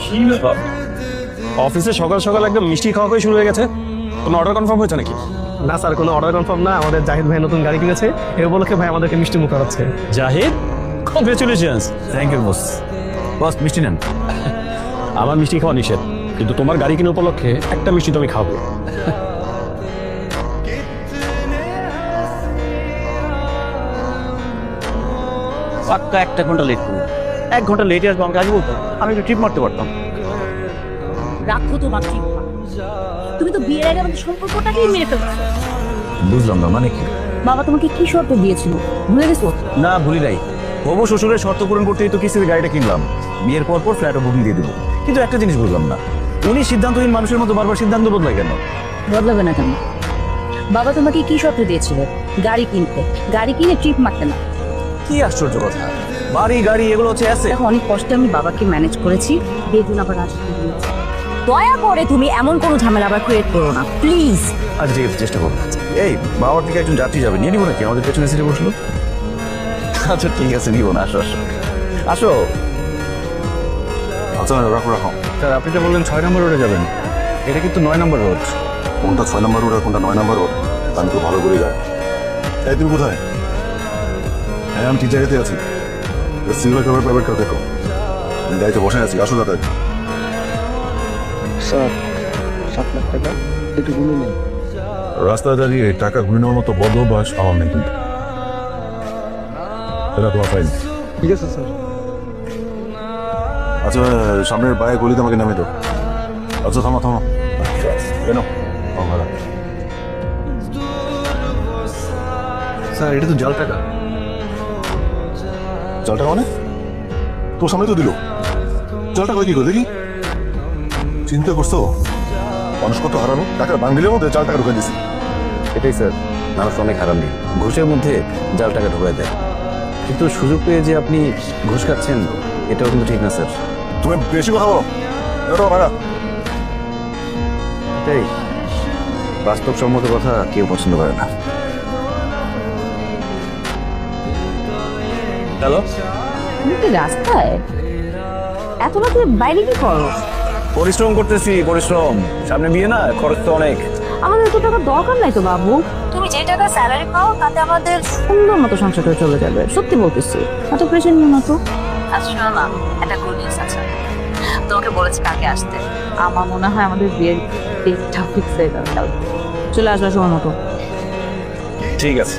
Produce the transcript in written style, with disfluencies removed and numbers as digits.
কি ব্যাপার? অফিসে সকাল সকাল একদম মিষ্টি খাওয়া খাওয়াই শুরু হয়ে গেছে। কোনো অর্ডার কনফার্ম হয়েছে নাকি? না স্যার, কোনো অর্ডার কনফার্ম না। আমাদের জাহিদ ভাই নতুন গাড়ি কিনেছে, এই উপলক্ষে ভাই আমাদেরকে মিষ্টি মুখ করাচ্ছে। Zahid, congratulations. Thank you boss. Boss মিষ্টি নেন। আমার মিষ্টি খাওয়া নিষেধ, কিন্তু তোমার গাড়ি কিনে উপলক্ষে একটা মিষ্টি তুমি খাবো। পাক্কা 1 ঘন্টা লেট করবো। 1 ঘন্টা লেটে আসবো, আমাকে আগে বলতাম, আমি একটু ট্রিপ মারতে পারতাম। রাখো তো মাতৃ, তুমি তো বিয়ের আগে আমাদের সম্পর্কটাকেই মেরে ফেলছো। বুঝলাম না, মানে কি? বাবা তোমাকে কি শর্ত দিয়েছিল ভুলে গেছো? না ভুলি নাই। হবু শ্বশুরের শর্ত পূরণ করতেই তো কিস্তিতে গাড়িটা কিনলাম। বিয়ের পর পর ফ্ল্যাটও বুকিং দিয়ে দেবো। কিন্তু একটা জিনিস বুঝলাম না, উনি সিদ্ধান্তহীন মানুষের মতো বারবার সিদ্ধান্ত বদলায় কেন? বদলাবে না কেন? বাবা তোমাকে কি শর্ত দিয়েছিল? গাড়ি কিনতে, গাড়ি কিনে ট্রিপ মারতে না। কি আশ্চর্য কথা! বাড়ি গাড়ি এগুলো হচ্ছে অ্যাসেট। দেখো, অনেক কষ্টে আমি বাবাকে ম্যানেজ করেছি, বেতন আবার রাজি করে দিয়েছি। দয়া করে তুমি এমন কোনো ঝামেলা আবার ক্রিয়েট করো না প্লিজ। আচ্ছা ঠিক আছে, চেষ্টা করবো। এই বাবার থেকে একজন যাত্রী যাবে, নিয়ে নিবো নাকি? আমাদের পেছনে সিটে বসলো। আচ্ছা ঠিক আছে, নিবো না। আসো আসো আসো। আচ্ছা রাখো রাখো। স্যার আপনি তো বললেন 6 নম্বর রোডে যাবেন, এটা কিন্তু 9 নম্বর রোড। কোনটা 6 নম্বর রোড আর কোনটা 9 নম্বর রোড আমি তো ভালো করে যাই। এই তুমি কোথায়? হ্যাঁ আমি ঠিক জায়গাতে আছি। সিলভার কালার প্রাইভেট কার দেখো, আমি গাড়িতে বসে আছি, আসো দাদা। স্যার 7 লাখ টাকা একটু গুলো নেই। রাস্তায় দাঁড়িয়ে টাকা ঘুরে নেওয়ার মতো বদ্ধ বয়স আমার নেই কিন্তু। এটা তোমার ফাইন। ঠিক আছে স্যার। আচ্ছা সামনের বাইরে গলিতে আমাকে নামিয়ে দাও। আচ্ছা থামো থামো, কেন ভাড়া? স্যার এটা তো জাল টাকা। জাল টাকা মানে? তোর সামনে তো দিল। জাল টাকা কি করে দেখি? চিন্তা করছো মানুষ কত হারানো, টাকার বান্ডিলের মধ্যে জাল টাকা ঢুকে দিছি। এটাই স্যার, মানুষ অনেক হারামি, ঘুষের মধ্যে জাল টাকা ঢুকায় দেয়। কিন্তু সুযোগ পেয়ে যে আপনি ঘুষ খাচ্ছেন, এটাও কিন্তু ঠিক না স্যার। তুমি বেশি কথা বলো, এটা ভাড়া। এটাই বাস্তবসম্মত কথা, কেউ পছন্দ করে না। হ্যালো, তুমি কি রাস্তায় এত রাতে বাইরে কি করো? পরিশ্রম করতেছি, পরিশ্রম। সামনে বিয়ে না, খরচ তো অনেক। আমাদের এত টাকা দরকার নাই তো বাবু। তুমি যে টাকা স্যালারি পাও তাতে আমাদের সুন্দর মতো সংসারটা চলে যাবে, সত্যি বলতেছি। এত প্রেশার নিও না তো। আচ্ছা শোনো না, একটা গুড নিউজ আছে। তোমাকে বলেছি কালকে আসতে। আমার মনে হয় আমাদের বিয়ের ডেটটা ফিক্স হয়ে যাবে। চলে আসবে সময় মতো। ঠিক আছে।